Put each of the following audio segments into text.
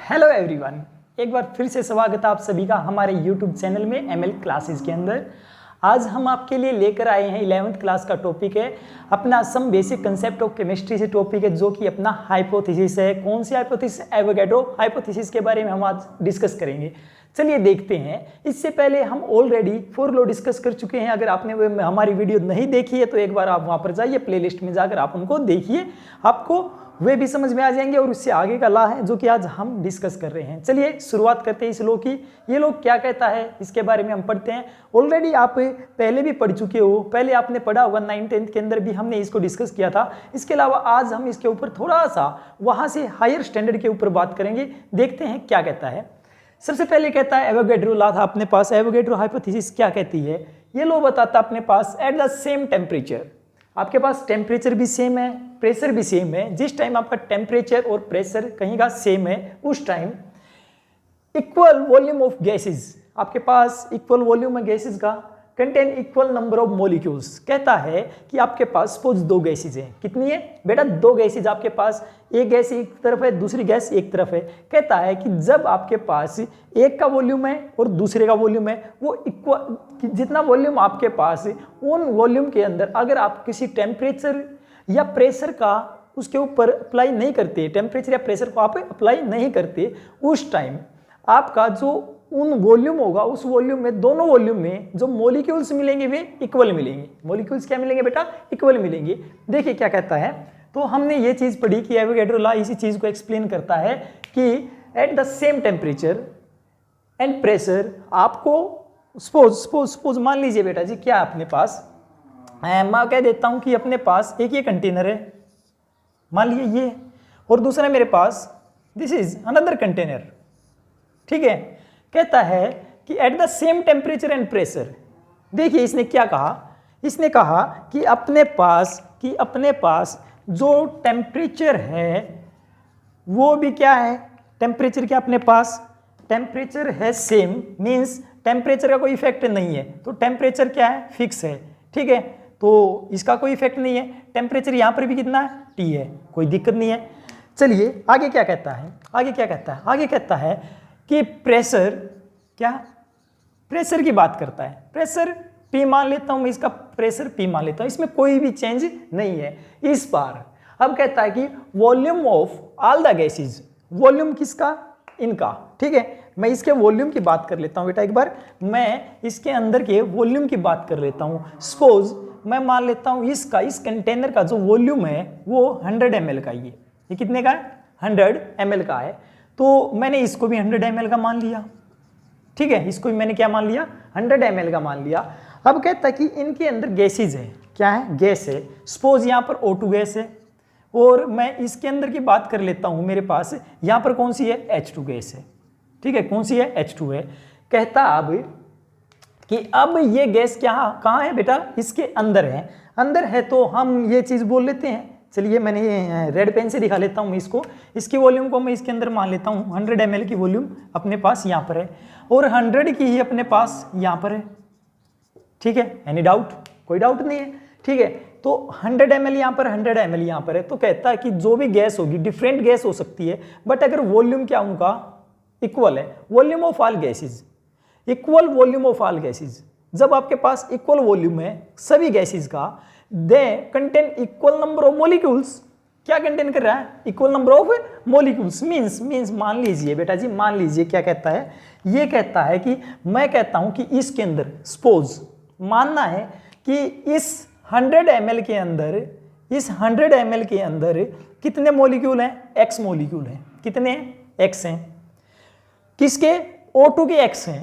Hello everyone, एक बार फिर से स्वागत है आप सभी का हमारे यूट्यूब चैनल में एमएल क्लासेस के अंदर। आज हम आपके लिए लेकर आए हैं 11th क्लास का टॉपिक है अपना some basic concept of chemistry से टॉपिक है, जो कि अपना हाइपोथेसिस है। कौन सी हाइपोथेसिस? एवोगैड्रो हाइपोथेसिस के बारे में हम आज डिस्कस करेंगे। चलिए देखते हैं। इससे पहले हम ऑलरेडी 4 लॉ डिस्कस कर चुके हैं। अगर आपने हमारी वीडियो नहीं देखी है तो एक बार आप वहाँ पर जाइए, प्लेलिस्ट में जाकर आप उनको देखिए, आपको वे भी समझ में आ जाएंगे और उससे आगे का लॉ है जो कि आज हम डिस्कस कर रहे हैं। चलिए शुरुआत करते हैं इस लॉ की। ये लॉ क्या कहता है इसके बारे में हम पढ़ते हैं। ऑलरेडी आप पहले भी पढ़ चुके हो, पहले आपने पढ़ा होगा 9th-10th के अंदर भी हमने इसको डिस्कस किया था। इसके अलावा आज हम इसके ऊपर थोड़ा सा वहाँ से हायर स्टैंडर्ड के ऊपर बात करेंगे। देखते हैं क्या कहता है। सबसे पहले कहता है एवोगैड्रो लॉ था अपने पास। एवोगैड्रो हाइपोथेसिस क्या कहती है? ये लॉ बताता अपने पास एट द सेम टेम्परेचर, आपके पास टेम्परेचर भी सेम है, प्रेशर भी सेम है। जिस टाइम आपका टेम्परेचर और प्रेशर कहीं का सेम है उस time equal volume of gases, आपके पास इक्वल वॉल्यूम है गैसेस का, contain equal number of molecules. कहता है कि आपके पास सपोज 2 गैसेज हैं। कितनी है बेटा? 2 गैसेज आपके पास, एक गैस एक तरफ है, दूसरी गैस एक तरफ है। कहता है कि जब आपके पास एक का वॉल्यूम है और दूसरे का वॉल्यूम है, वो इक्वल, जितना वॉल्यूम आपके पास है उन वॉल्यूम के अंदर अगर आप किसी टेम्परेचर या प्रेशर का उसके ऊपर अप्लाई नहीं करते, टेम्परेचर या प्रेशर को आप अप्लाई नहीं करते, उस टाइम आपका जो उन वॉल्यूम होगा उस वॉल्यूम में, दोनों वॉल्यूम में जो मॉलिक्यूल्स मिलेंगे वे इक्वल मिलेंगे। मॉलिक्यूल्स क्या मिलेंगे बेटा? इक्वल मिलेंगे। देखिए क्या कहता है। तो हमने ये चीज़ पढ़ी कि एवोगैड्रो लॉ इसी चीज़ को एक्सप्लेन करता है कि at the same temperature and pressure आपको सपोज मान लीजिए बेटा जी, क्या अपने पास मैं कह देता हूँ कि अपने पास एक ये कंटेनर है, मान लीजिए ये, और दूसरा मेरे पास दिस इज अनदर कंटेनर। ठीक है। कहता है कि at the same temperature and pressure, देखिए इसने क्या कहा, इसने कहा कि अपने पास जो टेम्परेचर है वो भी क्या है? टेम्परेचर क्या अपने पास? टेम्परेचर है सेम, मीन्स टेम्परेचर का कोई इफेक्ट नहीं है। तो टेम्परेचर क्या है? फिक्स है। ठीक है, तो इसका कोई इफेक्ट नहीं है। टेम्परेचर यहाँ पर भी कितना है? T है, कोई दिक्कत नहीं है। चलिए आगे क्या कहता है? आगे कहता है कि प्रेशर, क्या प्रेशर की बात करता है। प्रेशर P मान लेता हूं मैं, इसका प्रेशर P मान लेता हूं, इसमें कोई भी चेंज नहीं है इस बार। अब कहता है कि volume of all the gases, volume किसका? इनका। ठीक है, मैं इसके वॉल्यूम की बात कर लेता हूं बेटा। एक बार मैं इसके अंदर के वॉल्यूम की बात कर लेता हूं। सपोज मैं मान लेता हूं इसका, इस कंटेनर का जो वॉल्यूम है वो 100 ml का ही है। ये कितने का है? 100 ml का है। तो मैंने इसको भी 100 ml का मान लिया। ठीक है, इसको भी मैंने क्या मान लिया? 100 ml का मान लिया। अब कहता है कि इनके अंदर गैसेज है। क्या है? गैस है। सपोज यहाँ पर O2 गैस है और मैं इसके अंदर की बात कर लेता हूँ, मेरे पास यहाँ पर कौन सी है? H2 गैस है। ठीक है, कौन सी है? H2 है। कहता अब कि अब ये गैस क्या कहाँ है बेटा? इसके अंदर है। अंदर है तो हम ये चीज़ बोल लेते हैं। चलिए मैंने ये रेड पेन से दिखा लेता हूँ इसको। इसकी वॉल्यूम को मैं इसके अंदर मान लेता हूँ 100 ml की वॉल्यूम अपने पास यहाँ पर है और 100 की ही अपने पास यहाँ पर है। ठीक है, एनी डाउट? कोई डाउट नहीं है। ठीक है, तो 100 ml यहाँ पर, 100 ml यहाँ पर है। तो कहता है कि जो भी गैस होगी, डिफरेंट गैस हो सकती है, बट अगर वॉल्यूम क्या उनका इक्वल है, volume of all gases, equal volume of all gases, जब आपके पास इक्वल वॉल्यूम है सभी गैसेज का, they contain equal number of molecules. क्या कंटेन कर रहा है? Equal number of molecules. Means मान लीजिए बेटा जी, मान लीजिए क्या कहता है? ये कहता है कि मैं कहता हूं कि इसके अंदर सपोज मानना है कि इस 100 ml के अंदर, इस 100 ml के अंदर कितने मॉलिक्यूल हैं? X मॉलिक्यूल हैं। कितने? X हैं। किसके? O2 के X हैं।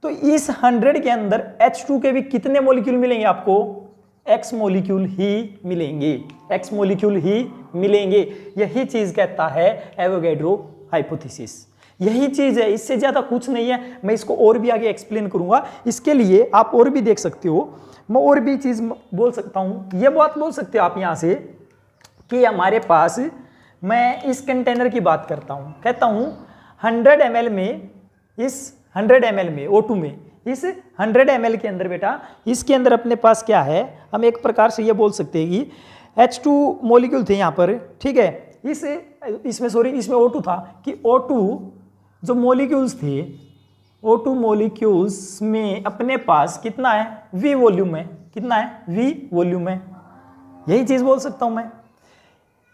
तो इस 100 के अंदर H2 के भी कितने मॉलिक्यूल मिलेंगे आपको? X मॉलिक्यूल ही मिलेंगे। X मॉलिक्यूल ही मिलेंगे। यही चीज कहता है एवोगैड्रो हाइपोथेसिस। यही चीज है, इससे ज्यादा कुछ नहीं है। मैं इसको और भी आगे एक्सप्लेन करूंगा। इसके लिए आप और भी देख सकते हो, मैं और भी चीज बोल सकता हूं। ये बात बोल सकते हो आप यहां से कि हमारे पास, मैं इस कंटेनर की बात करता हूं, कहता हूं 100 ml में, इस 100 ml में O2 में, इस 100 ml के अंदर बेटा, इसके अंदर अपने पास क्या है? हम एक प्रकार से ये बोल सकते हैं कि H2 मॉलिक्यूल थे यहाँ पर। ठीक है, इसमें O2 था कि O2 जो मॉलिक्यूल्स थे, O2 मॉलिक्यूल्स में अपने पास कितना है, V वॉल्यूम है, कितना है, V वॉल्यूम है। यही चीज बोल सकता हूं मैं।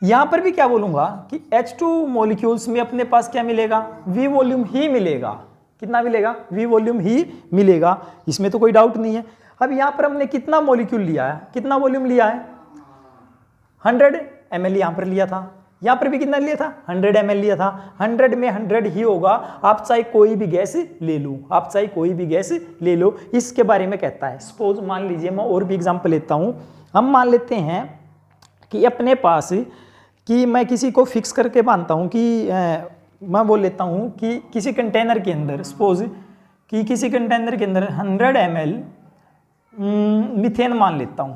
यहां पर भी क्या बोलूंगा कि H2 मॉलिक्यूल्स में अपने पास क्या मिलेगा, V वॉल्यूम ही मिलेगा। कितना मिलेगा, V वॉल्यूम ही मिलेगा, इसमें तो कोई डाउट नहीं है। अब यहां पर हमने कितना मॉलिक्यूल लिया है, कितना वॉल्यूम लिया है, 100 ml यहां पर लिया था। यहां पर भी कितना लिया था, 100 ml लिया था। 100 में 100 ही होगा, आप चाहे कोई भी गैस ले लो, आप चाहे कोई भी गैस ले लो, इसके बारे में कहता है। सपोज मान लीजिए, मैं और भी एग्जांपल लेता हूं। हम मान लेते हैं कि अपने पास, कि मैं किसी को फिक्स करके मानता हूं कि मैं बोल लेता हूं कि किसी कंटेनर के अंदर, सपोज कि किसी कंटेनर के अंदर 100 ml मीथेन मान लेता हूं।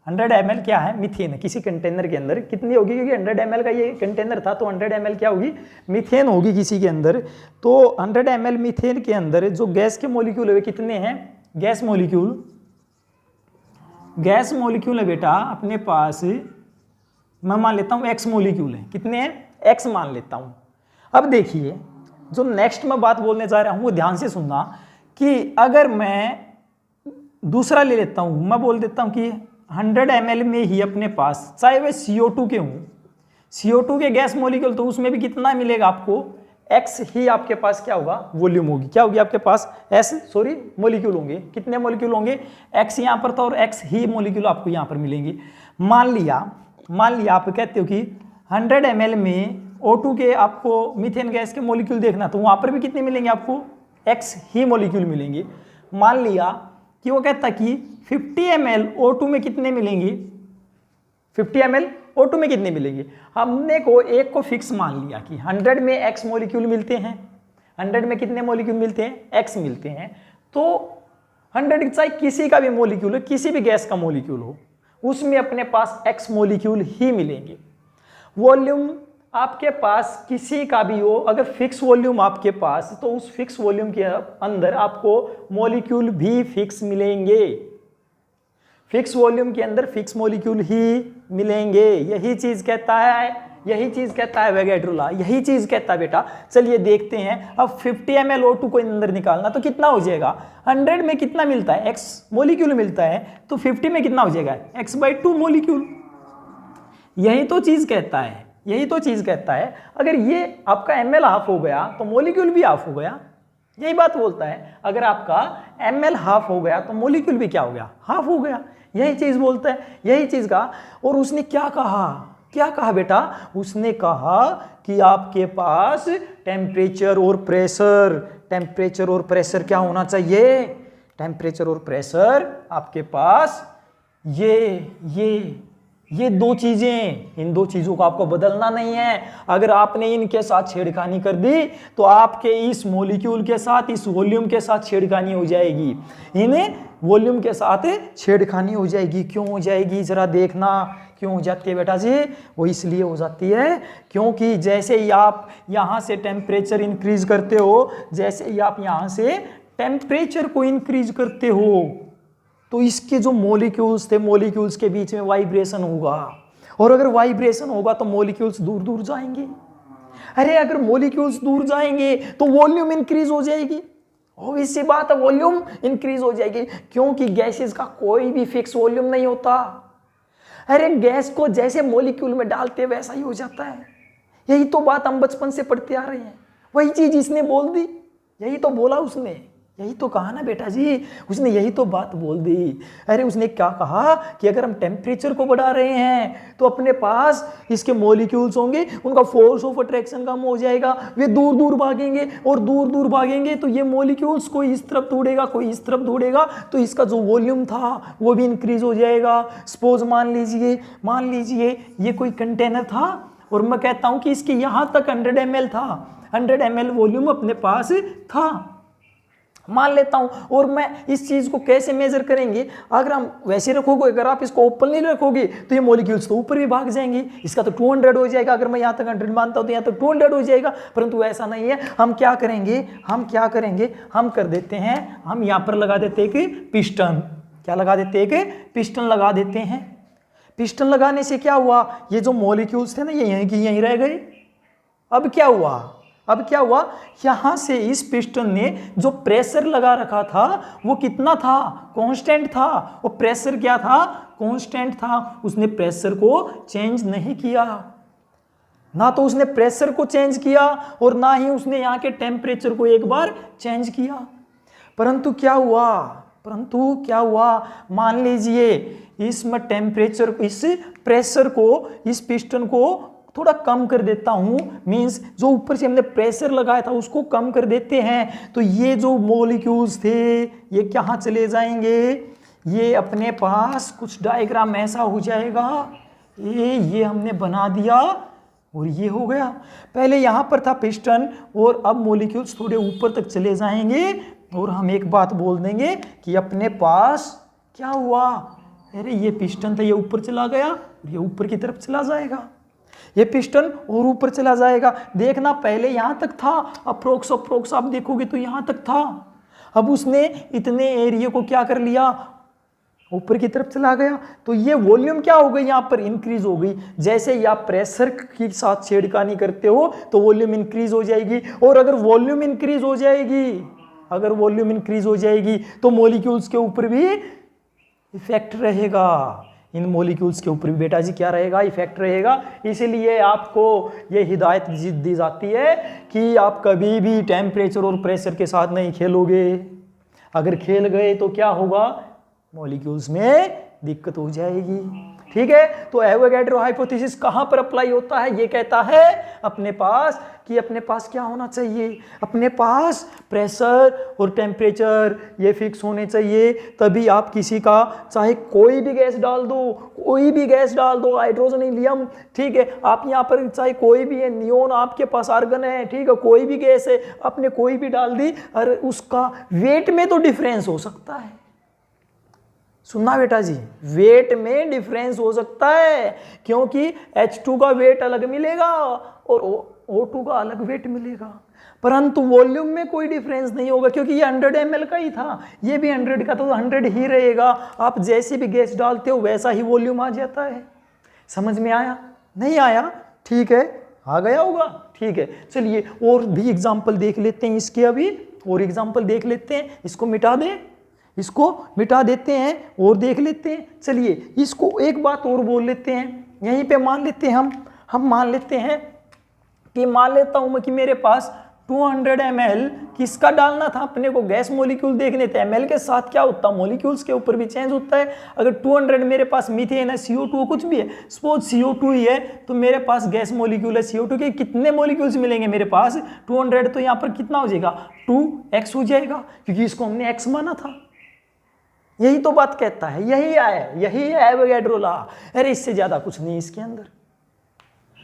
100 ml क्या है, मीथेन है। किसी कंटेनर के अंदर कितनी होगी, क्योंकि 100 ml का ये कंटेनर था, तो 100 ml क्या होगी, मीथेन होगी किसी के अंदर। तो 100 ml मीथेन के अंदर जो गैस के मॉलिक्यूल है कितने हैं, गैस मॉलिक्यूल है बेटा अपने पास, मैं मान लेता हूं x मॉलिक्यूल है। कितने हैं, x मान लेता हूं। अब देखिए, जो नेक्स्ट मैं बात बोलने जा रहा हूं वो ध्यान से सुनना, कि अगर मैं दूसरा ले लेता हूं, मैं बोल देता हूं कि 100 ml में ही अपने पास, चाहे वे CO2 के हों, CO2 के गैस मॉलिक्यूल, तो उसमें भी कितना मिलेगा आपको, x ही आपके पास क्या होगा, वॉल्यूम होगी। क्या होगी आपके पास, मॉलिक्यूल होंगे। कितने मॉलिक्यूल होंगे, x यहाँ पर था और x ही मॉलिक्यूल आपको यहाँ पर मिलेंगे। मान लिया आप कहते हो कि 100 ml में O2 के आपको मीथेन गैस के मॉलिक्यूल देखना, तो वहाँ पर भी कितने मिलेंगे आपको, x ही मॉलिक्यूल मिलेंगे। मान लिया कि वो कहता कि 50 ml O2 में कितने मिलेंगे, 50 ml O2 में कितने मिलेंगे। हमने को एक को फिक्स मान लिया कि 100 में x मॉलिक्यूल मिलते हैं। 100 में कितने मॉलिक्यूल मिलते हैं, x मिलते हैं। तो 100 चाहे किसी का भी मॉलिक्यूल हो, किसी भी गैस का मॉलिक्यूल हो, उसमें अपने पास x मॉलिक्यूल ही मिलेंगे। वॉल्यूम आपके पास किसी का भी हो, अगर फिक्स वॉल्यूम आपके पास, तो उस फिक्स वॉल्यूम के अंदर आपको मॉलिक्यूल भी फिक्स मिलेंगे। फिक्स वॉल्यूम के अंदर फिक्स मॉलिक्यूल ही मिलेंगे। यही चीज कहता है वोगाड्रो लॉ, यही चीज कहता है बेटा। चलिए देखते हैं। अब 50 ml O2 को अंदर निकालना, तो कितना हो जाएगा, 100 में कितना मिलता है, x मॉलिक्यूल मिलता है, तो 50 में कितना हो जाएगा, x/2 मॉलिक्यूल। यही तो चीज कहता है। अगर ये आपका ml हाफ हो गया तो मॉलिक्यूल भी हाफ हो गया। यही बात बोलता है, अगर आपका ml हाफ हो गया तो मॉलिक्यूल भी क्या हो गया, हाफ हो गया। यही चीज बोलता है, यही चीज का। और उसने क्या कहा बेटा, उसने कहा कि आपके पास टेम्परेचर और प्रेशर क्या होना चाहिए, टेम्परेचर और प्रेशर आपके पास ये दो चीजें, इन दो चीजों को आपको बदलना नहीं है। अगर आपने इनके साथ छेड़खानी कर दी तो आपके इस मॉलिक्यूल के साथ, इस वॉल्यूम के साथ छेड़खानी हो जाएगी, इन वॉल्यूम के साथ छेड़खानी हो जाएगी। क्यों हो जाएगी, जरा देखना। क्यों हो जाती है बेटा जी, वो इसलिए हो जाती है क्योंकि जैसे ही आप यहाँ से टेम्परेचर इंक्रीज करते हो, जैसे ही आप यहाँ से टेम्परेचर को इंक्रीज करते हो, तो इसके जो मॉलिक्यूल्स थे, मॉलिक्यूल्स के बीच में वाइब्रेशन होगा। और अगर वाइब्रेशन होगा तो मॉलिक्यूल्स दूर दूर जाएंगे। अरे अगर मॉलिक्यूल्स दूर जाएंगे तो वॉल्यूम इंक्रीज हो जाएगी। ऑब्वियस सी बात है, वॉल्यूम इंक्रीज हो जाएगी, क्योंकि गैसेस का कोई भी फिक्स वॉल्यूम नहीं होता। अरे गैस को जैसे मॉलिक्यूल में डालते वैसा ही हो जाता है। यही तो बात हम बचपन से पढ़ते आ रहे हैं। वही चीज इसने बोल दी, यही तो बोला उसने, यही तो कहा ना बेटा जी, उसने यही तो बात बोल दी। अरे उसने क्या कहा कि अगर हम टेम्परेचर को बढ़ा रहे हैं तो अपने पास इसके मॉलिक्यूल्स होंगे, उनका फोर्स ऑफ अट्रैक्शन कम हो जाएगा, वे दूर दूर भागेंगे, और दूर दूर भागेंगे तो ये मॉलिक्यूल्स कोई इस तरफ दौड़ेगा, कोई इस तरफ दौड़ेगा, तो इसका जो वॉल्यूम था वो भी इंक्रीज हो जाएगा। सपोज मान लीजिए ये कोई कंटेनर था और मैं कहता हूँ कि इसके यहाँ तक 100 ml था, 100 ml वॉल्यूम अपने पास था, मान लेता हूं। और मैं इस चीज को कैसे मेजर करेंगे, अगर हम वैसे रखोगे, अगर आप इसको ओपन नहीं रखोगे तो ये मॉलिक्यूल्स तो ऊपर भी भाग जाएंगे, इसका तो 200 हो जाएगा। अगर मैं यहाँ तक 100 मानता हूं तो यहाँ तक 200 हो जाएगा, परंतु ऐसा नहीं है। हम क्या करेंगे, हम कर देते हैं, हम यहाँ पर लगा देते हैं कि पिस्टन। क्या लगा देते हैं, कि पिस्टन लगा देते हैं। पिस्टन लगाने से क्या हुआ, ये जो मॉलिक्यूल्स थे ना ये यहीं की यहीं रह गए। अब क्या हुआ, अब क्या हुआ, यहां से इस पिस्टन ने जो प्रेशर लगा रखा था वो कितना था, कांस्टेंट था। वो प्रेशर क्या था, कांस्टेंट था। उसने प्रेशर को चेंज नहीं किया, ना तो उसने प्रेशर को चेंज किया और ना ही उसने यहाँ के टेम्परेचर को एक बार चेंज किया। परंतु क्या हुआ, मान लीजिए इसमें टेम्परेचर, इस प्रेशर को, इस पिस्टन को थोड़ा कम कर देता हूं, मींस जो ऊपर से हमने प्रेशर लगाया था उसको कम कर देते हैं, तो ये जो मॉलिक्यूल्स थे ये कहाँ चले जाएंगे, ये अपने पास कुछ डायग्राम ऐसा हो जाएगा, ये हमने बना दिया और ये हो गया। पहले यहाँ पर था पिस्टन और अब मॉलिक्यूल्स थोड़े ऊपर तक चले जाएंगे और हम एक बात बोल देंगे कि अपने पास क्या हुआ, अरे ये पिस्टन था, ये ऊपर चला गया और ये ऊपर की तरफ चला जाएगा, ये पिस्टन और ऊपर चला जाएगा। देखना पहले यहाँ तक था, अप्रोक्स आप देखोगे तो यहाँ तक था, अब उसने इतने एरिया को क्या कर लिया, ऊपर की तरफ चला गया। तो ये वॉल्यूम क्या हो गई, यहाँ पर इंक्रीज हो गई। जैसे ही आप प्रेशर के साथ छेड़खानी करते हो तो वॉल्यूम इंक्रीज हो जाएगी, और अगर वॉल्यूम इंक्रीज हो जाएगी तो मॉलिक्यूल्स के ऊपर भी इफेक्ट रहेगा, इन मॉलिक्यूल्स के ऊपर भी बेटा जी क्या रहेगा, इफेक्ट रहेगा। इसीलिए आपको ये हिदायत दी जाती है कि आप कभी भी टेम्परेचर और प्रेशर के साथ नहीं खेलोगे, अगर खेल गए तो क्या होगा, मॉलिक्यूल्स में दिक्कत हो जाएगी। ठीक है, तो एवोगैड्रो हाइपोथेसिस कहां पर अप्लाई होता है, ये कहता है अपने पास क्या होना चाहिए, अपने पास प्रेशर और टेम्परेचर ये फिक्स होने चाहिए, तभी आप किसी का चाहे कोई भी गैस डाल दो, हाइड्रोजन हीलियम, ठीक है, आप यहाँ पर चाहे कोई भी है, नियोन आपके पास, आर्गन है, ठीक है, कोई भी गैस है, आपने कोई भी डाल दी, और उसका वेट में तो डिफरेंस हो सकता है। सुनना बेटा जी, वेट में डिफरेंस हो सकता है, क्योंकि H2 का वेट अलग मिलेगा और O2 का अलग वेट मिलेगा, परंतु वॉल्यूम में कोई डिफरेंस नहीं होगा, क्योंकि ये 100 ml का ही था, ये भी 100 का, तो 100 ही रहेगा। आप जैसे भी गैस डालते हो वैसा ही वॉल्यूम आ जाता है। समझ में आया, नहीं आया, ठीक है, आ गया होगा, ठीक है। चलिए और भी एग्जाम्पल देख लेते हैं इसके, अभी और एग्जाम्पल देख लेते हैं, इसको मिटा देते हैं और देख लेते हैं। चलिए इसको एक बात और बोल लेते हैं, यहीं पे मान लेते हैं हम मान लेते हैं कि मान लेता हूं मैं कि मेरे पास 200 ml किसका डालना था, अपने को गैस मॉलिक्यूल देखने थे। ml के साथ क्या होता है, मॉलिक्यूल्स के ऊपर भी चेंज होता है। अगर 200 मेरे पास मीथेन है, CO2 कुछ भी है, सपोज CO2 ही है, तो मेरे पास गैस मॉलिक्यूल है CO2 के कितने मॉलिक्यूल्स मिलेंगे मेरे पास, 200, तो यहाँ पर कितना हो जाएगा, 2x हो जाएगा, क्योंकि इसको हमने x माना था। यही तो बात कहता है, यही है एवोगैड्रो लॉ। अरे इससे ज्यादा कुछ नहीं इसके अंदर।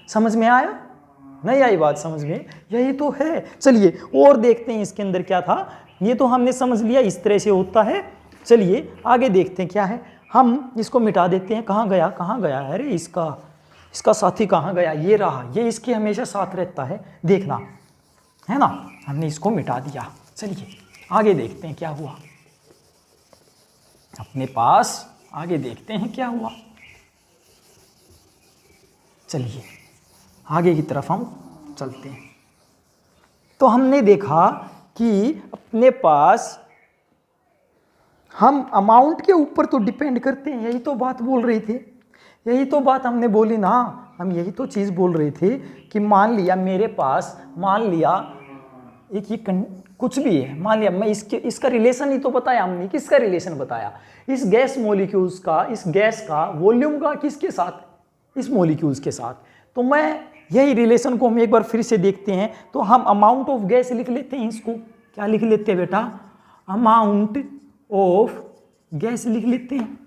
समझ में आया, नहीं आई बात समझ में, यही तो है। चलिए और देखते हैं इसके अंदर क्या था, ये तो हमने समझ लिया इस तरह से होता है। चलिए आगे देखते हैं क्या है, हम इसको मिटा देते हैं। कहाँ गया, अरे इसका साथी कहाँ गया, ये रहा, ये इसके हमेशा साथ रहता है, देखना है ना, हमने इसको मिटा दिया। चलिए आगे देखते हैं क्या हुआ, अपने पास आगे देखते हैं क्या हुआ। चलिए आगे की तरफ हम चलते हैं। तो हमने देखा कि अपने पास हम अमाउंट के ऊपर तो डिपेंड करते हैं, यही तो बात बोल रहे थे, यही तो बात हमने बोली ना, हम यही तो चीज़ बोल रहे थे कि मान लिया मेरे पास, मान लिया एक ये कुछ भी है, मान लिया मैं इसका रिलेशन ही तो बताया हमने, किसका रिलेशन बताया, इस गैस मॉलिक्यूल्स का, इस गैस का वॉल्यूम का किसके साथ, इस मॉलिक्यूल्स के साथ। तो मैं यही रिलेशन को हम एक बार फिर से देखते हैं। तो हम अमाउंट ऑफ गैस लिख लेते हैं, इसको क्या लिख लेते हैं बेटा, अमाउंट ऑफ गैस लिख लेते हैं।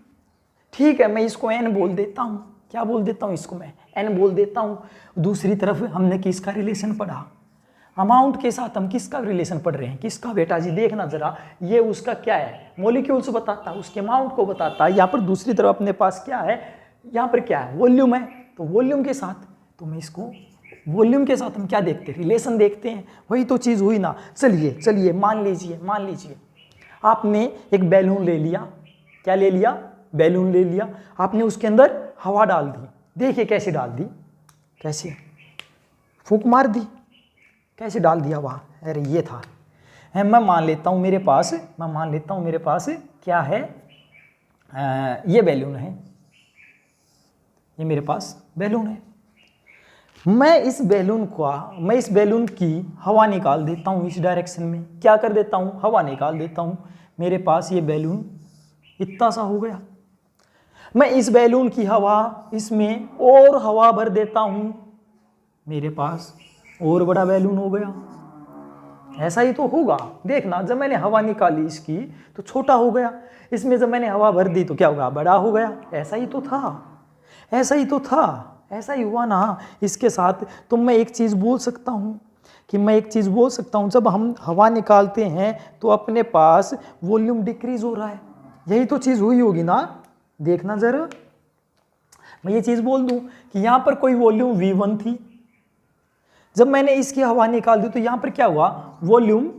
ठीक है, मैं इसको n बोल देता हूँ, क्या बोल देता हूँ, इसको मैं n बोल देता हूँ। दूसरी तरफ हमने किसका रिलेशन पढ़ा, अमाउंट के साथ हम किसका रिलेशन पढ़ रहे हैं, किसका बेटा जी, देखना जरा, ये उसका क्या है, मॉलिक्यूल्स बताता है, उसके अमाउंट को बताता है। यहाँ पर दूसरी तरफ अपने पास क्या है, यहाँ पर क्या है, वॉल्यूम है, तो वॉल्यूम के साथ, तो मैं इसको वॉल्यूम के साथ हम क्या देखते हैं, रिलेशन देखते हैं, वही तो चीज़ हुई ना। चलिए मान लीजिए आपने एक बैलून ले लिया, क्या ले लिया, बैलून ले लिया, आपने उसके अंदर हवा डाल दी, देखिए कैसे डाल दी, कैसे फूंक मार दी, कैसे डाल दिया हवा। अरे ये था, मैं मान लेता हूँ मेरे पास क्या है, ये बैलून है, ये मेरे पास बैलून है। मैं इस बैलून की हवा निकाल देता हूँ इस डायरेक्शन में, क्या कर देता हूँ, हवा निकाल देता हूँ। मेरे पास ये बैलून इतना सा हो गया। मैं इस बैलून की हवा इसमें और हवा भर देता हूँ, मेरे पास और बड़ा बैलून हो गया। ऐसा ही तो होगा, देखना जब मैंने हवा निकाली इसकी तो छोटा हो गया, इसमें जब मैंने हवा भर दी तो क्या होगा, बड़ा हो गया। ऐसा ही तो था, ऐसा ही हुआ ना इसके साथ। तो मैं एक चीज़ बोल सकता हूँ जब हम हवा निकालते हैं तो अपने पास वॉल्यूम डिक्रीज हो रहा है, यही तो चीज़ हुई होगी ना। देखना जरा, मैं ये चीज़ बोल दूं कि यहाँ पर कोई वॉल्यूम V1 थी, जब मैंने इसकी हवा निकाल दी तो यहाँ पर क्या हुआ, वॉल्यूम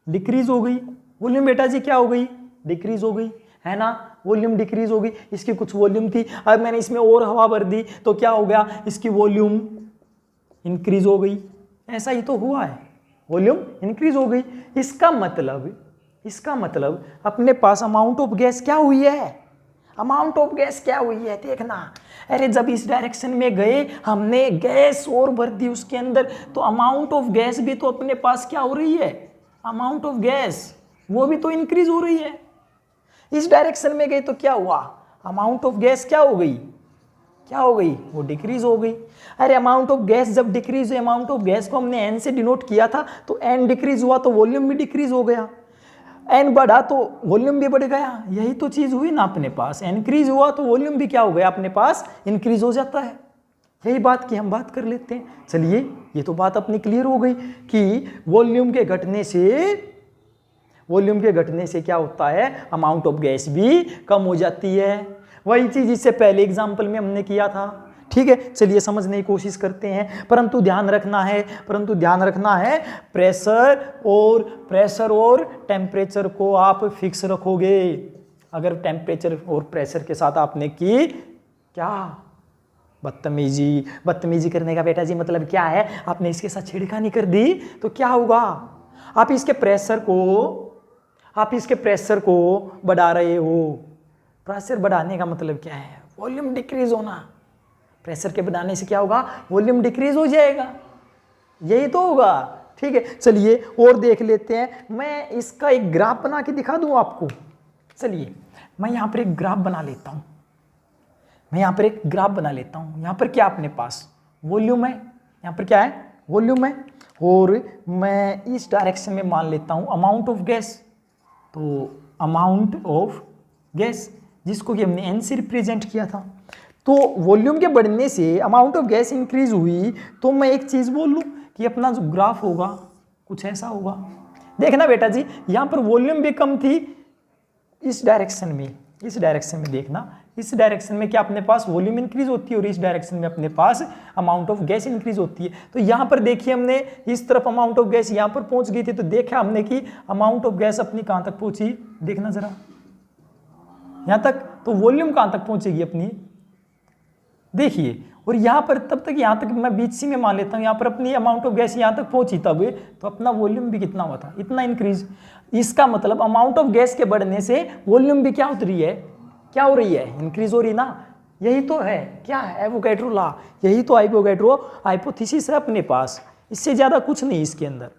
डिक्रीज हो गई। वॉल्यूम बेटा जी क्या हो गई, डिक्रीज हो गई, है ना, वॉल्यूम डिक्रीज हो गई। इसकी कुछ वॉल्यूम थी, अब मैंने इसमें और हवा भर दी तो क्या हो गया, इसकी वॉल्यूम इंक्रीज हो गई। ऐसा ही तो हुआ है, वॉल्यूम इंक्रीज हो गई। इसका मतलब अपने पास अमाउंट ऑफ गैस क्या हुई है, देखना। अरे जब इस डायरेक्शन में गए, हमने गैस और भर दी उसके अंदर, तो अमाउंट ऑफ गैस भी तो अपने पास क्या हो रही है, अमाउंट ऑफ गैस वो भी तो इंक्रीज हो रही है। इस डायरेक्शन में गए तो क्या हुआ, अमाउंट ऑफ गैस क्या हो गई, वो डिक्रीज हो गई। अरे अमाउंट ऑफ गैस जब डिक्रीज हुई, अमाउंट ऑफ गैस को हमने एन से डिनोट किया था, तो एन डिक्रीज हुआ तो वॉल्यूम भी डिक्रीज हो गया, एन बढ़ा तो वॉल्यूम भी बढ़ गया। यही तो चीज हुई ना अपने पास, इंक्रीज हुआ तो वॉल्यूम भी क्या हो गया, अपने पास इंक्रीज हो जाता है। यही बात की हम बात कर लेते हैं। चलिए ये तो बात अपनी क्लियर हो गई कि वॉल्यूम के घटने से क्या होता है, अमाउंट ऑफ गैस भी कम हो जाती है। वही चीज इससे पहले एग्जाम्पल में हमने किया था, ठीक है। चलिए समझने की कोशिश करते हैं, परंतु ध्यान रखना है प्रेशर और टेम्परेचर को आप फिक्स रखोगे। अगर टेम्परेचर और प्रेशर के साथ आपने की क्या बदतमीजी करने का बेटा जी मतलब क्या है, आपने इसके साथ छेड़खानी कर दी तो क्या होगा, आप इसके प्रेशर को बढ़ा रहे हो। प्रेशर बढ़ाने का मतलब क्या है, वॉल्यूम डिक्रीज होना। प्रेशर के बढ़ाने से क्या होगा, वॉल्यूम डिक्रीज हो जाएगा, यही तो होगा, ठीक है। चलिए और देख लेते हैं, मैं इसका एक ग्राफ बना के दिखा दूं आपको। चलिए मैं यहाँ पर एक ग्राफ बना लेता हूँ, यहाँ पर क्या अपने पास वॉल्यूम है, यहाँ पर क्या है, वॉल्यूम है, और मैं इस डायरेक्शन में मान लेता हूँ अमाउंट ऑफ गैस। तो अमाउंट ऑफ गैस जिसको कि हमने एन से रिप्रेजेंट किया था, तो वॉल्यूम के बढ़ने से अमाउंट ऑफ गैस इंक्रीज हुई। तो मैं एक चीज़ बोल लूँ कि अपना जो ग्राफ होगा कुछ ऐसा होगा। देखना बेटा जी, यहाँ पर वॉल्यूम भी कम थी इस डायरेक्शन में देखना, इस डायरेक्शन में क्या अपने पास वॉल्यूम इंक्रीज होती है और इस डायरेक्शन में अपने पास अमाउंट ऑफ गैस इंक्रीज होती है। तो यहाँ पर देखिए हमने इस तरफ अमाउंट ऑफ गैस यहाँ पर पहुँच गई थी, तो देखा हमने कि अमाउंट ऑफ गैस अपनी कहाँ तक पहुँची, देखना जरा यहाँ तक, तो वॉल्यूम कहाँ तक पहुँचेगी अपनी, देखिए। और यहाँ पर तब तक यहाँ तक मैं बीच सी में मान लेता हूँ, यहाँ पर अपनी अमाउंट ऑफ गैस यहाँ तक पहुँची तब, तो अपना वॉल्यूम भी कितना हुआ था, इतना इंक्रीज। इसका मतलब अमाउंट ऑफ गैस के बढ़ने से वॉल्यूम भी क्या हो रही है, इंक्रीज हो रही ना। यही तो है, क्या है, एवोगैड्रो लॉ, यही तो एवोगैड्रो हाइपोथेसिस है अपने पास, इससे ज़्यादा कुछ नहीं इसके अंदर।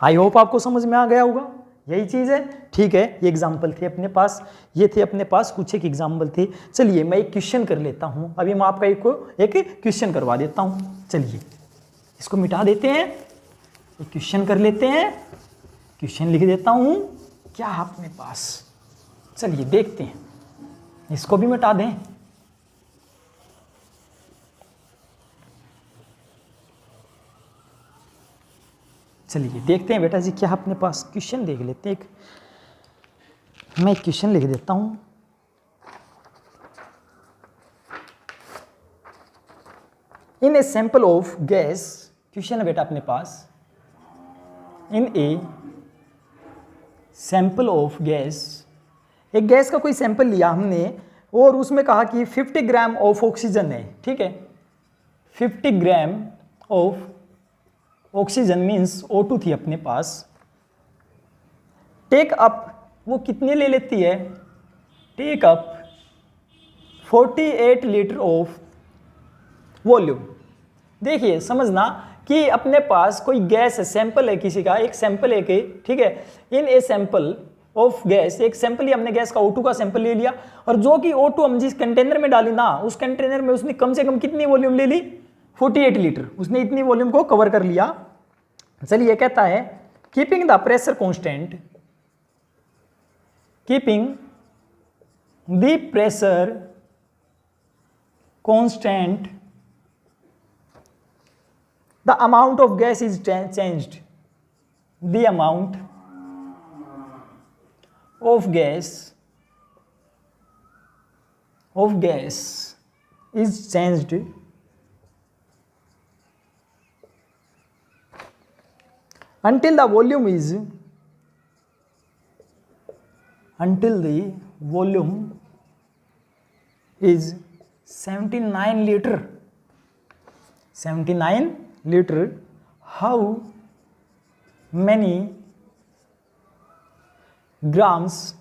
आई होप आपको समझ में आ गया होगा, यही चीज़ है, ठीक है। ये एग्जाम्पल थे अपने पास, कुछ एक एग्जाम्पल थे। चलिए मैं एक क्वेश्चन कर लेता हूँ, अभी मैं आपका एक क्वेश्चन करवा देता हूँ। चलिए इसको मिटा देते हैं, एक क्वेश्चन कर लेते हैं, क्वेश्चन लिख देता हूँ क्या अपने पास। चलिए देखते हैं, इसको भी मिटा दें। चलिए देखते हैं बेटा जी क्या अपने पास, क्वेश्चन देख लेते हैं। मैं एक क्वेश्चन लिख देता हूँ। In a sample of gas, question है बेटा अपने पास, in a sample of gas, एक गैस का कोई सैंपल लिया हमने, और उसमें कहा कि 50 ग्राम ऑफ ऑक्सीजन है, ठीक है, 50 gram of oxygen means O2 थी अपने पास। टेक अप, वो कितने ले लेती है, take up 48 litre of volume. देखिए समझना कि अपने पास कोई गैस है, सैंपल है किसी का, एक सैंपल है कि, ठीक है, इन ए सैंपल ऑफ गैस, एक सैंपल ही हमने गैस का O2 का सैंपल ले लिया, और जो कि O2 हम जिस कंटेनर में डाली ना, उस कंटेनर में उसने कम से कम कितनी वॉल्यूम ले ली, 48 लीटर, उसने इतनी वॉल्यूम को कवर कर लिया। चलिए कहता है keeping the pressure constant, keeping the pressure constant, the amount of gas is changed, the amount of gas is changed until the volume is 79 liter, 79 liter. How many grams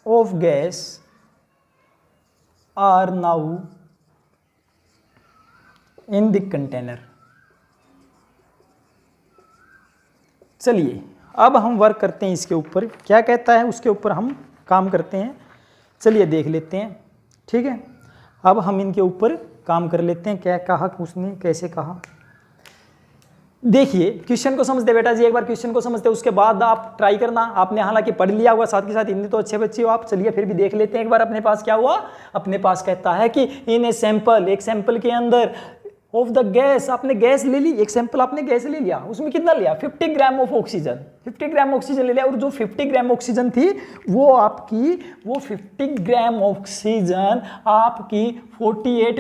of gas are now in the container? चलिए अब हम work करते हैं इसके ऊपर, क्या कहता है उसके ऊपर हम काम करते हैं। चलिए देख लेते हैं, ठीक है, अब हम इनके ऊपर काम कर लेते हैं। क्या कहा उसने, कैसे कहा, देखिए क्वेश्चन को समझते बेटा जी, एक बार क्वेश्चन को समझते उसके बाद आप ट्राई करना। आपने हालांकि पढ़ लिया होगा, साथ के साथ हिंदी तो अच्छे बच्चे हो आप, चलिए फिर भी देख लेते हैं एक बार। अपने पास क्या हुआ, अपने पास कहता है कि इन ए सैंपल, एक सैंपल के अंदर ऑफ द गैस, आपने गैस ले ली, एक सैंपल आपने गैस ले लिया, उसमें कितना लिया, 50 gram of oxygen, 50 gram oxygen ले लिया, और जो 50 ग्राम ऑक्सीजन थी वो आपकी, वो 50 ग्राम ऑक्सीजन आपकी 48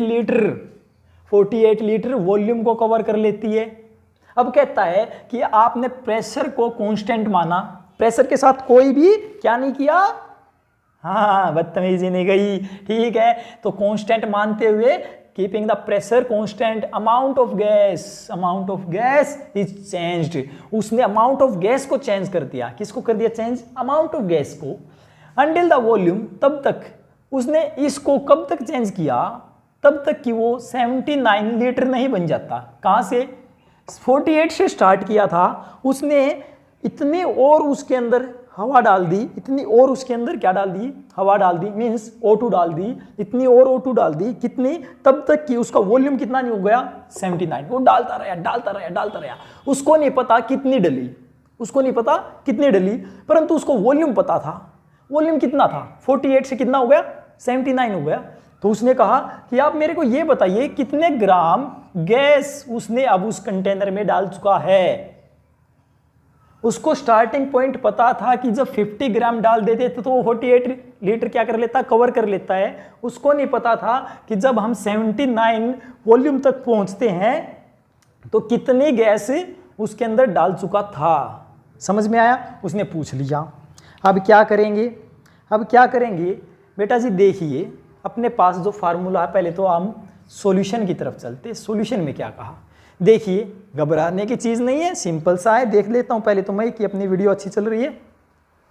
लीटर वॉल्यूम को कवर कर लेती है। अब कहता है कि आपने प्रेशर को कांस्टेंट माना, प्रेशर के साथ कोई भी क्या नहीं किया, हाँ बदतमीजी नहीं गई, ठीक है, तो कांस्टेंट मानते हुए keeping the pressure constant, amount of gas is changed, उसने अमाउंट ऑफ गैस को चेंज कर दिया। किसको कर दिया चेंज, अमाउंट ऑफ गैस को। अंटिल द वॉल्यूम, तब तक उसने इसको कब तक चेंज किया, तब तक कि वो 79 लीटर नहीं बन जाता। कहां से, 48 से स्टार्ट किया था उसने, इतने और उसके अंदर हवा डाल दी, इतनी और उसके अंदर क्या डाल दी, हवा डाल दी, मीन्स O2 डाल दी, इतनी और O2 डाल दी, कितनी, तब तक कि उसका वॉल्यूम कितना नहीं हो गया, 79। वो डालता रहा, उसको नहीं पता कितनी डली, परंतु उसको वॉल्यूम पता था। वॉल्यूम कितना था, 48 से कितना हो गया, 79 हो गया। तो उसने कहा कि आप मेरे को ये बताइए कितने ग्राम गैस उसने अब उस कंटेनर में डाल चुका है। उसको स्टार्टिंग पॉइंट पता था कि जब 50 ग्राम डाल देते तो वो 48 लीटर क्या कर लेता, कवर कर लेता है। उसको नहीं पता था कि जब हम 79 वॉल्यूम तक पहुंचते हैं तो कितनी गैस उसके अंदर डाल चुका था। समझ में आया, उसने पूछ लिया। अब क्या करेंगे बेटा जी, देखिए अपने पास जो फार्मूला है, पहले तो हम सॉल्यूशन की तरफ चलते। सॉल्यूशन में क्या कहा, देखिए घबराने की चीज़ नहीं है, सिंपल सा है। देख लेता हूँ पहले तो मैं कि अपनी वीडियो अच्छी चल रही है।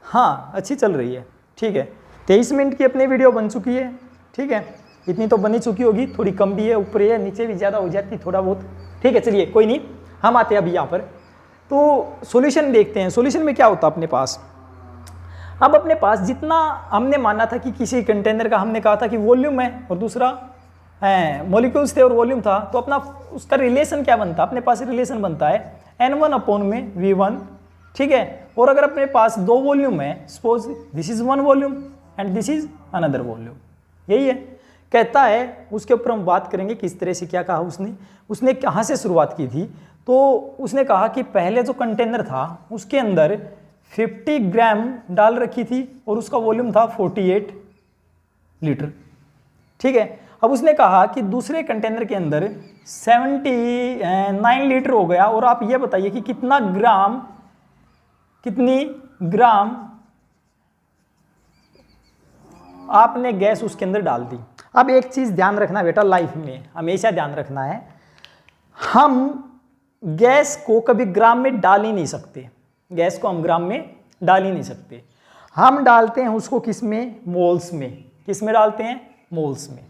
हाँ अच्छी चल रही है, ठीक है। 23 मिनट की अपनी वीडियो बन चुकी है, ठीक है, इतनी तो बनी चुकी होगी, थोड़ी कम भी है, ऊपर है, नीचे भी ज़्यादा हो जाती थोड़ा बहुत, ठीक है। चलिए कोई नहीं, हम आते हैं अभी यहाँ पर। तो सॉल्यूशन देखते हैं। सॉल्यूशन में क्या होता है अपने पास, अब अपने पास जितना हमने माना था कि किसी कंटेनर का, हमने कहा था कि वॉल्यूम है और दूसरा मॉलिक्यूल्स थे और वॉल्यूम था, तो अपना उसका रिलेशन क्या बनता है, अपने पास रिलेशन बनता है N1/V1, ठीक है। और अगर अपने पास दो वॉल्यूम है, suppose this is one volume and this is another volume, यही है। कहता है उसके ऊपर हम बात करेंगे किस तरह से, क्या कहा उसने कहाँ से शुरुआत की थी। तो उसने कहा कि पहले जो कंटेनर था उसके अंदर 50 ग्राम डाल रखी थी और उसका वॉल्यूम था 48 लीटर, ठीक है। अब उसने कहा कि दूसरे कंटेनर के अंदर 79 लीटर हो गया, और आप ये बताइए कि कितनी ग्राम आपने गैस उसके अंदर डाल दी। अब एक चीज़ ध्यान रखना बेटा, लाइफ में हमेशा ध्यान रखना है, हम गैस को कभी ग्राम में डाल ही नहीं सकते। गैस को हम ग्राम में डाल ही नहीं सकते। हम डालते हैं उसको किस में? मोल्स में। किस में डालते हैं? मोल्स में।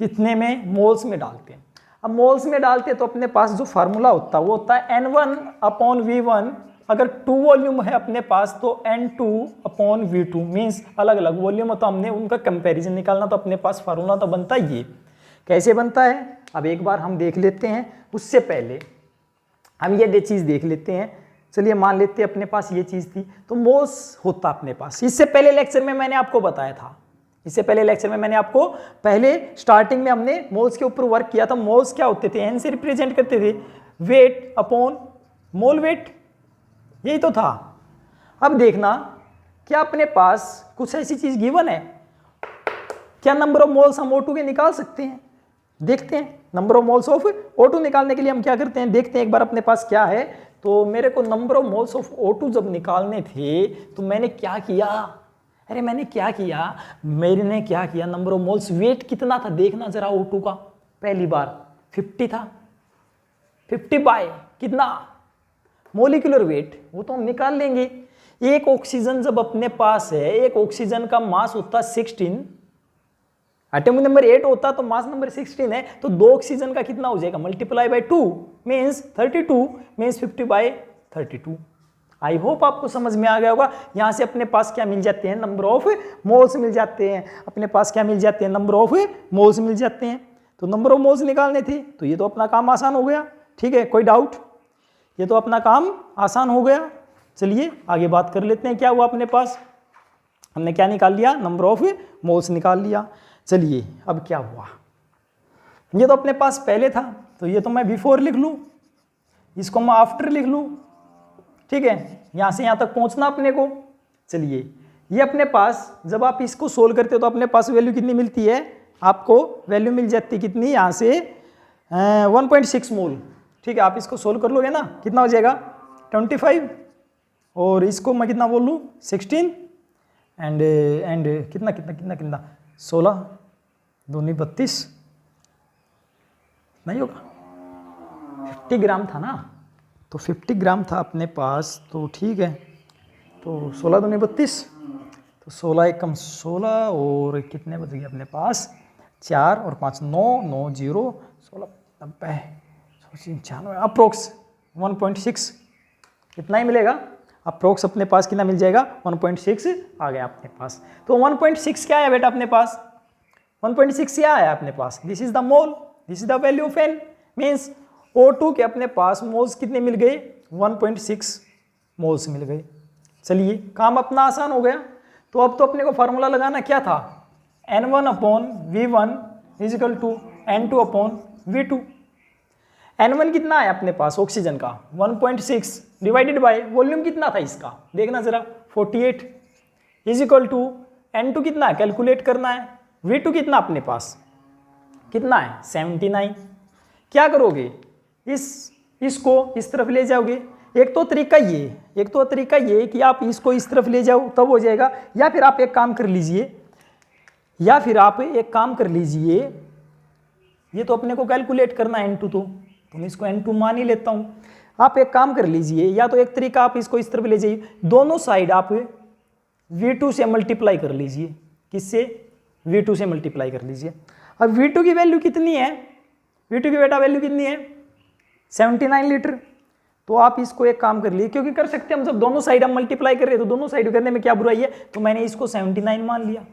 कितने में? मोल्स में डालते हैं। अब मोल्स में डालते हैं तो अपने पास जो फार्मूला होता है वो होता है N1/V1। अगर 2 वॉल्यूम है अपने पास तो N2/V2 मीन्स अलग अलग वॉल्यूम है तो हमने उनका कंपैरिजन निकालना, तो अपने पास फार्मूला तो बनता है ये। कैसे बनता है अब एक बार हम देख लेते हैं। उससे पहले हम ये चीज़ देख लेते हैं। चलिए मान लेते हैं अपने पास ये चीज़ थी तो मोल्स होता अपने पास। इससे पहले लेक्चर में मैंने आपको बताया था, इससे पहले लेक्चर में मैंने आपको पहले स्टार्टिंग में हमने मोल्स के ऊपर वर्क किया था। मोल्स क्या होते थे? एन से रिप्रेजेंट करते थे वेट अपॉन मोल वेट, यही तो था। अब देखना क्या अपने पास कुछ ऐसी चीज गिवन है, क्या नंबर ऑफ मोल्स हम O2 के निकाल सकते हैं? देखते हैं। Number of moles of O2 निकालने के लिए हम क्या करते हैं, देखते हैं एक बार अपने पास क्या है। तो मेरे को number of moles of O2 जब निकालने थे तो मैंने क्या किया, अरे मैंने क्या किया, मैंने क्या किया, नंबर ऑफ मोल्स, वेट कितना था देखना जरा O2 का। पहली बार 50 था, 50 बाय कितना मोलिकुलर वेट, वो तो हम निकाल लेंगे। एक ऑक्सीजन जब अपने पास है, एक ऑक्सीजन का मास होता 16, एटॉमिक नंबर 8 होता तो मास नंबर 16 है, तो 2 ऑक्सीजन का कितना हो जाएगा, multiply by 2 means 32 means 50 by 32। I hope आपको समझ में आ गया होगा। यहां से अपने पास क्या मिल जाते हैं, नंबर ऑफ मोल्स मिल जाते हैं। अपने पास क्या मिल जाते हैं, नंबर ऑफ मोल्स मिल जाते हैं। तो नंबर ऑफ मोल्स निकालने थे तो ये तो अपना काम आसान हो गया। ठीक है, कोई डाउट? ये तो अपना काम आसान हो गया। चलिए आगे बात कर लेते हैं। क्या हुआ अपने पास, हमने क्या निकाल लिया, नंबर ऑफ मोल्स निकाल लिया। चलिए अब क्या हुआ, ये तो अपने पास पहले था तो ये तो मैं बिफोर लिख लूँ, इसको मैं आफ्टर लिख लूँ। ठीक है, यहाँ से यहाँ तक पहुँचना अपने को। चलिए ये अपने पास जब आप इसको सोल्व करते हो तो अपने पास वैल्यू कितनी मिलती है, आपको वैल्यू मिल जाती है कितनी, यहाँ से 1.6 मोल। ठीक है, आप इसको सोल्व कर लोगे ना, कितना हो जाएगा 25, और इसको मैं कितना बोल लूँ 16 एंड कितना कितना कितना कितना 16 दूनी 32 नहीं होगा, 50 ग्राम था ना, तो 50 ग्राम था अपने पास। तो ठीक है, तो 16 दूनी 32, तो 16 एकम 16 और कितने बच गए अपने पास 4 और 5 9 9 0 16 90 96 अप्रोक्स 1.6 कितना ही मिलेगा, अप्रोक्स अपने पास कितना मिल जाएगा 1.6 आ गया अपने पास। तो 1.6 क्या है बेटा अपने पास, 1.6 क्या है अपने पास, this is the mole, this is the value of N, means O2 के अपने पास मोल्स कितने मिल गए 1.6 मोल्स मिल गए। चलिए काम अपना आसान हो गया। तो अब तो अपने को फार्मूला लगाना क्या था, N1/V1 is equal to N2/V2। N1 कितना है अपने पास ऑक्सीजन का 1.6 डिवाइडेड बाय वॉल्यूम कितना था इसका देखना जरा 48 इजिकल टू N2 कितना है कैलकुलेट करना है, V2 कितना अपने पास कितना है 79। क्या करोगे, इसको इस तरफ ले जाओगे। एक तो तरीका ये कि आप इसको इस तरफ ले जाओ तब हो जाएगा, या फिर आप एक काम कर लीजिए, ये तो अपने को कैलकुलेट करना है N2, तो मैं इसको N2 मान ही लेता हूं। आप एक काम कर लीजिए, या तो एक तरीका आप इसको इस तरफ ले जाइए, दोनों साइड आप V2 से मल्टीप्लाई कर लीजिए। किससे, V2 से मल्टीप्लाई कर लीजिए। अब V2 की वैल्यू कितनी है, V2 की बेटा वैल्यू कितनी है 79 लीटर। तो आप इसको एक काम कर लिए, क्योंकि कर सकते हैं हम, जब दोनों साइड हम मल्टीप्लाई कर रहे हैं तो दोनों साइड करने में क्या बुराई है, तो मैंने इसको 79 मान लिया।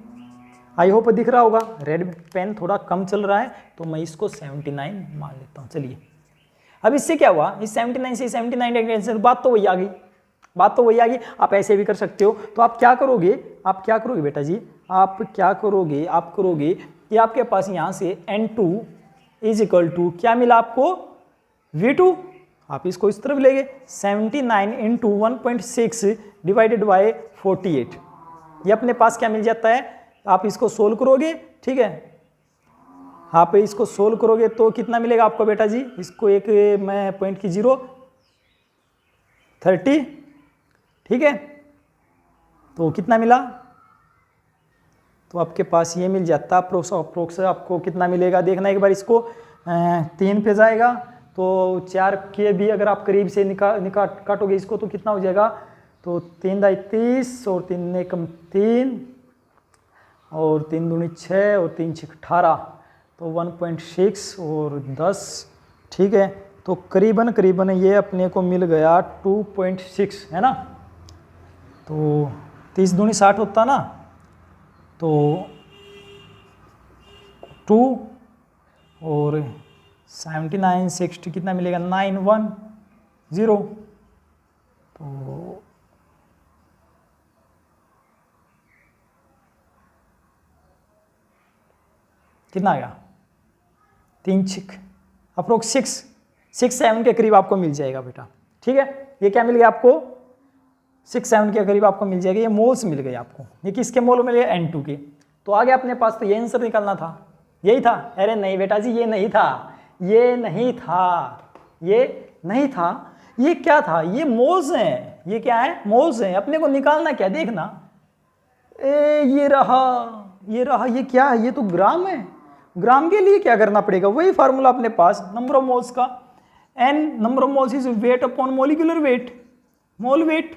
आई होप दिख रहा होगा, रेड पेन थोड़ा कम चल रहा है तो मैं इसको 79 मान लेता हूँ। चलिए अब इससे क्या हुआ, इस 79 से 79 कैंसिल, बात तो वही आ गई। आप ऐसे भी कर सकते हो। तो आप क्या करोगे बेटा जी, आप करोगे कि आपके पास यहाँ से N2 इज इक्वल टू क्या मिला आपको V2, आप इसको इस तरफ लेंगे 79 इंटू 1.6 डिवाइडेड बाय 48, ये अपने पास क्या मिल जाता है, आप इसको सोल्व करोगे। ठीक है, आप इसको सोल्व करोगे तो कितना मिलेगा आपको बेटा जी, इसको एक मैं पॉइंट की 0 30, ठीक है, तो कितना मिला तो आपके पास ये मिल जाता। अप्रोक्स आपको कितना मिलेगा देखना एक बार इसको। 3 पे जाएगा तो 4 के भी अगर आप करीब से काटोगे इसको तो कितना हो जाएगा, तो 3 दाई 30 और 3 एकम 3 और 3 दूनी 6 और 3 6 18, तो 1.6 और 10, ठीक है। तो करीबन ये अपने को मिल गया 2.6, है ना। तो 30 दूनी 60 होता ना, तो 2 और 79 60 कितना मिलेगा 910, तो कितना आएगा 3 6 अप्रोक्स 6 7 के करीब आपको मिल जाएगा बेटा, ठीक है। ये क्या मिल गया आपको 6 7 के करीब आपको मिल जाएगा। ये मोल्स मिल गए आपको। ये किसके मोल मिल गए N2 के। तो आगे अपने पास तो ये आंसर निकालना था, यही था। अरे नहीं बेटा जी ये नहीं था, ये नहीं था, ये नहीं था, ये क्या था, ये मोल्स हैं। ये क्या है मोल्स हैं। अपने को निकालना क्या देखना, ये रहा, ये क्या है, ये तो ग्राम है। ग्राम के लिए क्या करना पड़ेगा, वही फार्मूला अपने पास नंबर ऑफ मोल्स का। n number of moles is weight upon molecular weight, mole weight.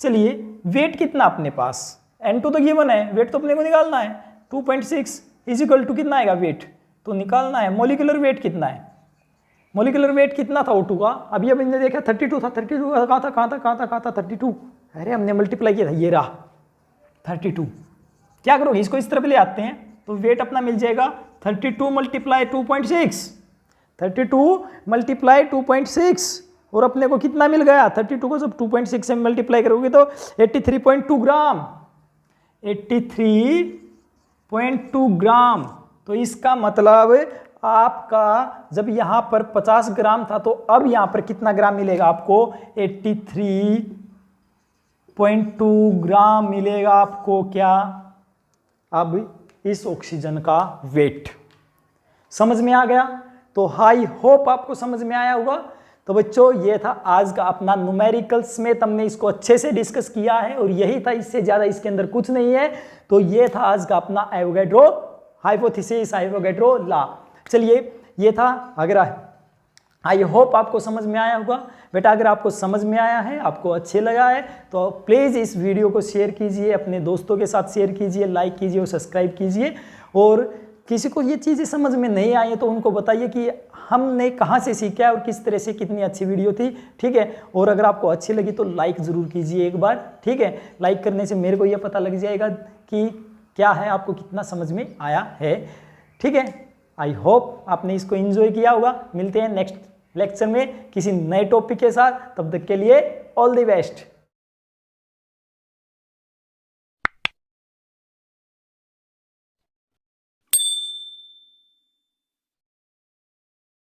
चलिए वेट कितना अपने पास, N2 तो गिवन है, वेट तो अपने को निकालना है। 2.6 इज इक्वल टू कितना आएगा वेट, तो निकालना है। मोलिकुलर वेट कितना है, मोलिकुलर वेट कितना था O2 का, अभी हमने देखा 32 था। 32 कहाँ था 32, अरे हमने मल्टीप्लाई किया था, ये रहा 32। क्या करोगे इसको इस तरफ ले आते हैं तो वेट अपना मिल जाएगा 32 मल्टीप्लाई 2.6, 32 मल्टीप्लाई 2.6, और अपने को कितना मिल गया 32 को जब 2.6 से मल्टीप्लाई करोगे तो 83.2 ग्राम, 83.2 ग्राम। तो इसका मतलब आपका जब यहाँ पर 50 ग्राम था तो अब यहाँ पर कितना ग्राम मिलेगा आपको 83.2 ग्राम मिलेगा आपको। क्या अब इस ऑक्सीजन का वेट समझ में आ गया। तो आई होप आपको समझ में आया होगा। तो बच्चों ये था आज का अपना न्यूमेरिकल्स में, हमने इसको अच्छे से डिस्कस किया है और यही था, इससे ज़्यादा इसके अंदर कुछ नहीं है। तो ये था आज का अपना एवोगैड्रो हाइपोथेसिस, एवोगैड्रो लॉ। चलिए ये था। अगर आई होप आपको समझ में आया होगा बेटा। अगर आपको समझ में आया है, आपको अच्छे लगा है, तो प्लीज़ इस वीडियो को शेयर कीजिए, अपने दोस्तों के साथ शेयर कीजिए, लाइक कीजिए और सब्सक्राइब कीजिए। और किसी को ये चीज़ें समझ में नहीं आई है तो उनको बताइए कि हमने कहाँ से सीखा है और किस तरह से, कितनी अच्छी वीडियो थी, ठीक है। और अगर आपको अच्छी लगी तो लाइक ज़रूर कीजिए एक बार, ठीक है। लाइक करने से मेरे को ये पता लग जाएगा कि क्या है, आपको कितना समझ में आया है, ठीक है। आई होप आपने इसको एंजॉय किया होगा। मिलते हैं नेक्स्ट लेक्चर में किसी नए टॉपिक के साथ, तब तक के लिए ऑल द बेस्ट।